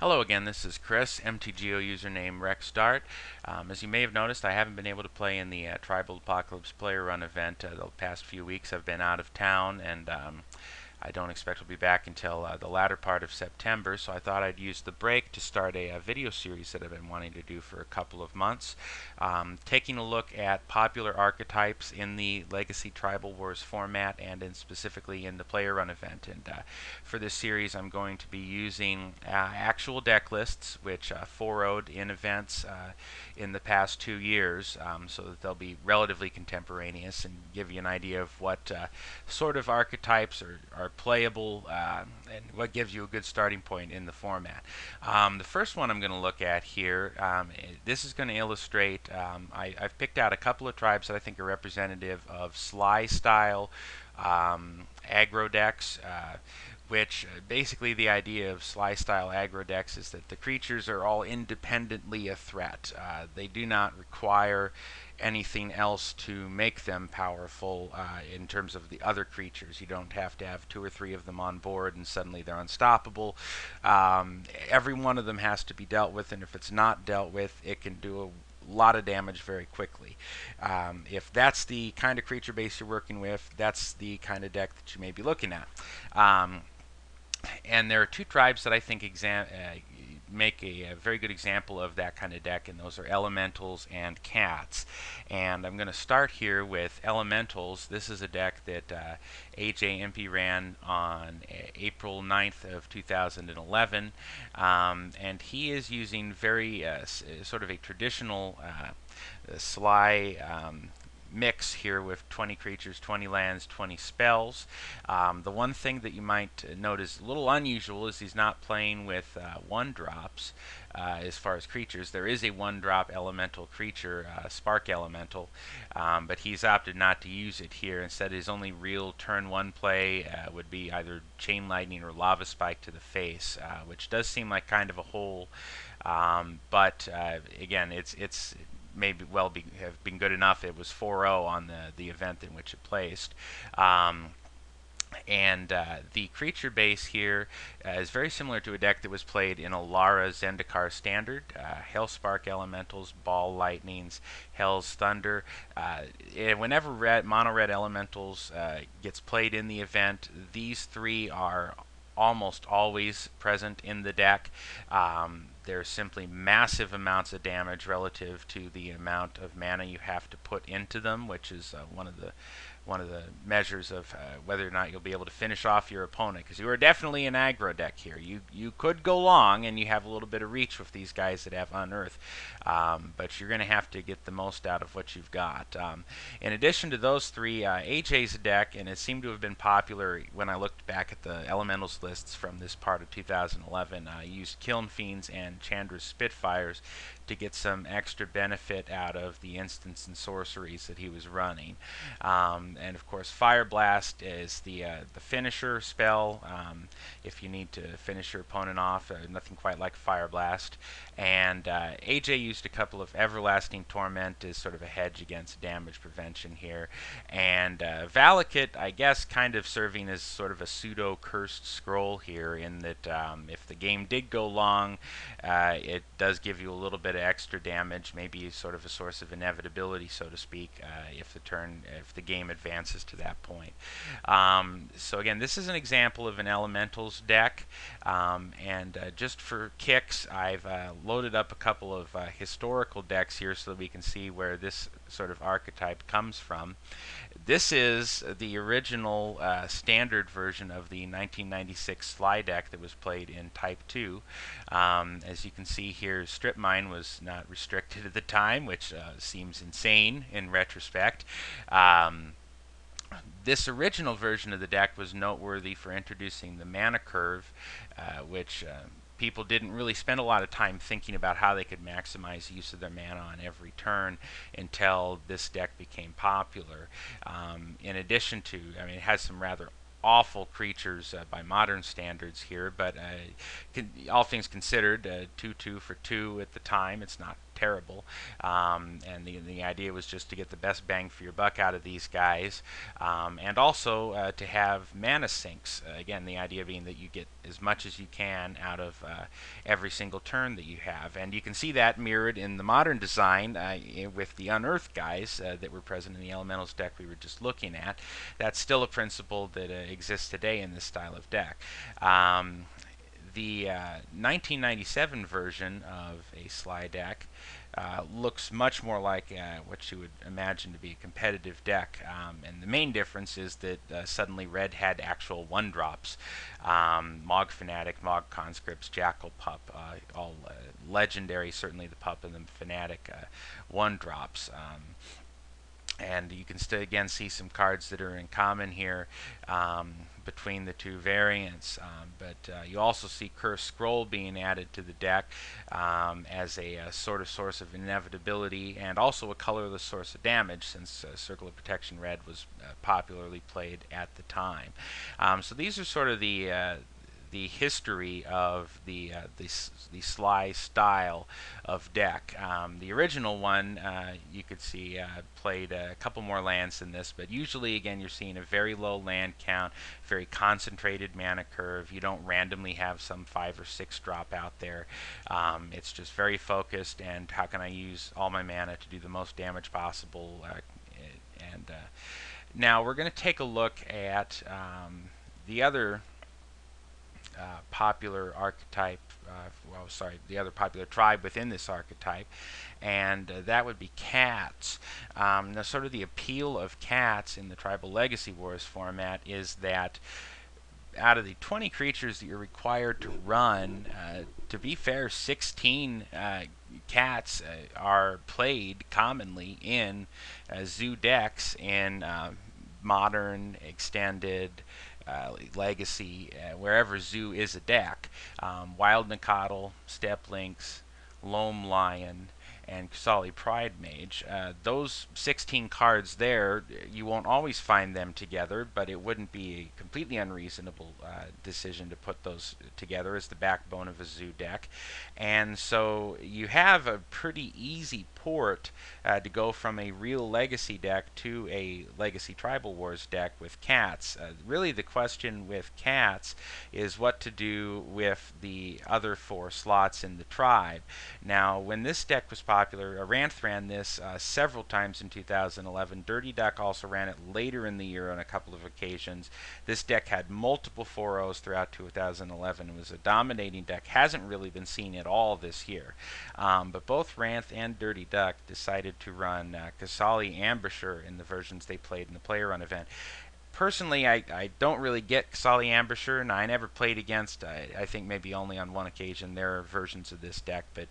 Hello again, this is Chris, MTGO username RexDart. As you may have noticed, I haven't been able to play in the Tribal Apocalypse Player Run event the past few weeks. I've been out of town, and I don't expect to be back until the latter part of September, so I thought I'd use the break to start a video series that I've been wanting to do for a couple of months, taking a look at popular archetypes in the Legacy Tribal Wars format and specifically in the Player Run event. And for this series, I'm going to be using actual deck lists, which 4-0'd in events in the past 2 years, so that they'll be relatively contemporaneous and give you an idea of what sort of archetypes are playable and what gives you a good starting point in the format. The first one I'm going to look at here, this is going to illustrate, I've picked out a couple of tribes that I think are representative of sligh-style aggro decks, which basically the idea of sligh-style aggro decks is that the creatures are all independently a threat. They do not require anything else to make them powerful in terms of the other creatures. You don't have to have 2 or 3 of them on board and suddenly they're unstoppable. Every one of them has to be dealt with, and if it's not dealt with, it can do a lot of damage very quickly. If that's the kind of creature base you're working with, that's the kind of deck that you may be looking at. And there are 2 tribes that I think make a very good example of that kind of deck, and those are Elementals and Cats. And I'm going to start here with Elementals. This is a deck that AJ ran on April 9th of 2011, and he is using very sort of a traditional sligh mix here with 20 creatures, 20 lands, 20 spells. The one thing that you might note is a little unusual is he's not playing with 1-drops as far as creatures. There is a 1-drop elemental creature, Spark Elemental, but he's opted not to use it here. Instead, his only real turn 1 play would be either Chain Lightning or Lava Spike to the face, which does seem like kind of a hole, but again, it's maybe have been good enough. It was 4-0 on the event in which it placed. And the creature base here is very similar to a deck that was played in Alara Zendikar Standard. Hellspark Elementals, Ball Lightnings, Hell's Thunder. Whenever Mono Red Elementals gets played in the event, these 3 are almost always present in the deck. There's simply massive amounts of damage relative to the amount of mana you have to put into them, which is one of the measures of whether or not you'll be able to finish off your opponent, because you are definitely an aggro deck here. You could go long and you have a little bit of reach with these guys that have Unearth, but you're going to have to get the most out of what you've got. In addition to those 3, AJ's deck, and it seemed to have been popular when I looked back at the Elementals lists from this part of 2011, used Kiln Fiends and Chandra's Spitfires to get some extra benefit out of the instants and sorceries that he was running. And of course, Fire Blast is the finisher spell. If you need to finish your opponent off, nothing quite like Fire Blast. And AJ used a couple of Everlasting Torment as sort of a hedge against damage prevention here. And Valakut, I guess, kind of serving as sort of a pseudo cursed scroll here, in that if the game did go long, it does give you a little bit of extra damage, maybe sort of a source of inevitability, so to speak, if the game advances to that point. So again, this is an example of an Elementals deck, and just for kicks, I've loaded up a couple of historical decks here so that we can see where this sort of archetype comes from. This is the original standard version of the 1996 Sligh deck that was played in Type 2. As you can see here, Strip Mine was not restricted at the time, which seems insane in retrospect. This original version of the deck was noteworthy for introducing the mana curve, which people didn't really spend a lot of time thinking about how they could maximize use of their mana on every turn until this deck became popular. In addition to, I mean, it has some rather awful creatures by modern standards here, but all things considered, 2/2 for 2 at the time, it's not terrible. And the idea was just to get the best bang for your buck out of these guys, and also to have mana sinks. Again, the idea being that you get as much as you can out of every single turn that you have. And you can see that mirrored in the modern design with the unearthed guys that were present in the Elementals deck we were just looking at. That's still a principle that exists today in this style of deck. The 1997 version of a sligh deck looks much more like what you would imagine to be a competitive deck, and the main difference is that suddenly Red had actual one-drops. Mog Fanatic, Mog Conscripts, Jackal Pup, all legendary, certainly the Pup and the Fanatic one-drops. And you can again see some cards that are in common here between the two variants. But you also see Cursed Scroll being added to the deck as a sort of source of inevitability, and also a colorless source of damage, since Circle of Protection Red was popularly played at the time. So these are sort of the history of the sligh style of deck. The original one, you could see, played a couple more lands than this, but usually, again, you're seeing a very low land count, very concentrated mana curve. You don't randomly have some 5 or 6 drop out there. It's just very focused, and how can I use all my mana to do the most damage possible? Now we're going to take a look at the other popular archetype, the other popular tribe within this archetype, and that would be cats. Now, sort of the appeal of cats in the Tribal Legacy Wars format is that out of the 20 creatures that you're required to run, to be fair, 16 cats are played commonly in zoo decks in modern, extended, legacy, wherever zoo is a deck. Wild Nicotl, Steppe Lynx, Loam Lion, and Kusali Pride Mage. Those 16 cards there, you won't always find them together, but it wouldn't be a completely unreasonable decision to put those together as the backbone of a zoo deck. And so you have a pretty easy port to go from a real legacy deck to a legacy Tribal Wars deck with cats. Really the question with cats is what to do with the other 4 slots in the tribe. Now, when this deck was popular, Ranth ran this several times in 2011. Dirty Duck also ran it later in the year on a couple of occasions. This deck had multiple 4-0s throughout 2011. It was a dominating deck. Hasn't really been seen at all this year. But both Ranth and Dirty Duck decided to run Kusali Ambusher in the versions they played in the Player Run event. Personally, I don't really get Kusali Ambusher, and I never played against, I think maybe only on one occasion, there are versions of this deck, but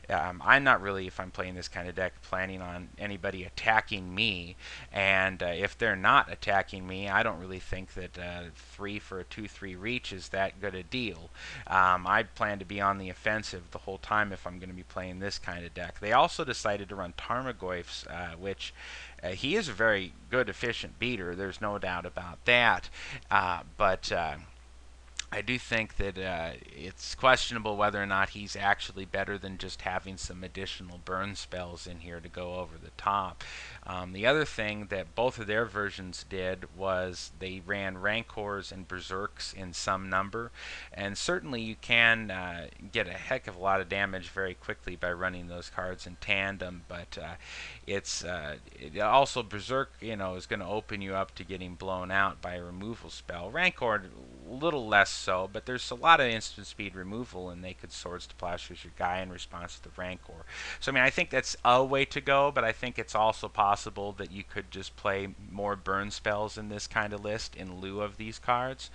I'm not really, if I'm playing this kind of deck, planning on anybody attacking me, and if they're not attacking me, I don't really think that 3 for a 2/3 reach is that good a deal. I plan to be on the offensive the whole time if I'm going to be playing this kind of deck. They also decided to run Tarmogoyfs, which he is a very good, efficient beater. There's no doubt about that. But I do think that it's questionable whether or not he's actually better than just having some additional burn spells in here to go over the top. The other thing that both of their versions did was they ran Rancors and Berserks in some number, and certainly you can get a heck of a lot of damage very quickly by running those cards in tandem, but it also, Berserk, is going to open you up to getting blown out by a removal spell. Rancor, a little less so, but there's a lot of instant speed removal, and Naked Swords to Plowshares your guy in response to the Rancor. So, I think that's a way to go, but I think it's also possible that you could just play more burn spells in this kind of list in lieu of these cards.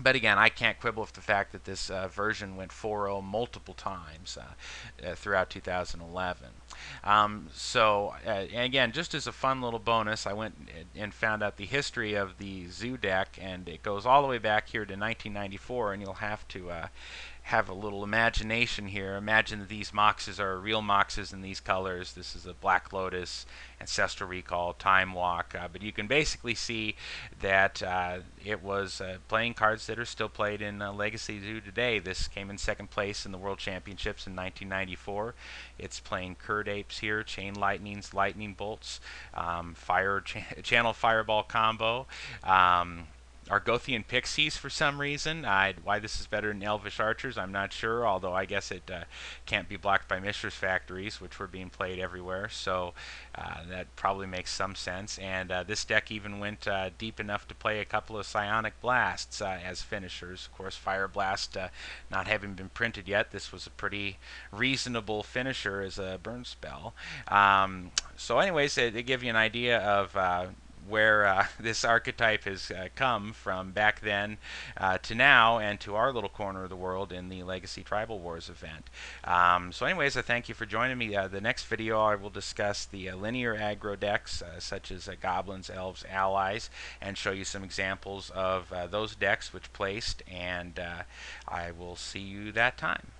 But again, I can't quibble with the fact that this version went 4-0 multiple times throughout 2011. And again, just as a fun little bonus, I went and found out the history of the zoo deck, and it goes all the way back here to 1994, and you'll have to have a little imagination here. Imagine that these Moxes are real Moxes in these colors. This is a Black Lotus, Ancestral Recall, Time Walk, but you can basically see that it was playing cards that are still played in Legacy Zoo today. This came in second place in the World Championships in 1994. It's playing Curd Apes here, Chain Lightnings, Lightning Bolts, Channel Fireball combo. Argothian Pixies for some reason. Why this is better than Elvish Archers, I'm not sure, although I guess it can't be blocked by Mishra's Factories, which were being played everywhere, so that probably makes some sense. And this deck even went deep enough to play a couple of Psionic Blasts as finishers. Of course, Fire Blast not having been printed yet, this was a pretty reasonable finisher as a burn spell. So anyways, they give you an idea of where this archetype has come from back then to now, and to our little corner of the world in the Legacy Tribal Wars event. So anyways, I thank you for joining me. The next video I will discuss the linear aggro decks, such as Goblins, Elves, Allies, and show you some examples of those decks which placed, and I will see you that time.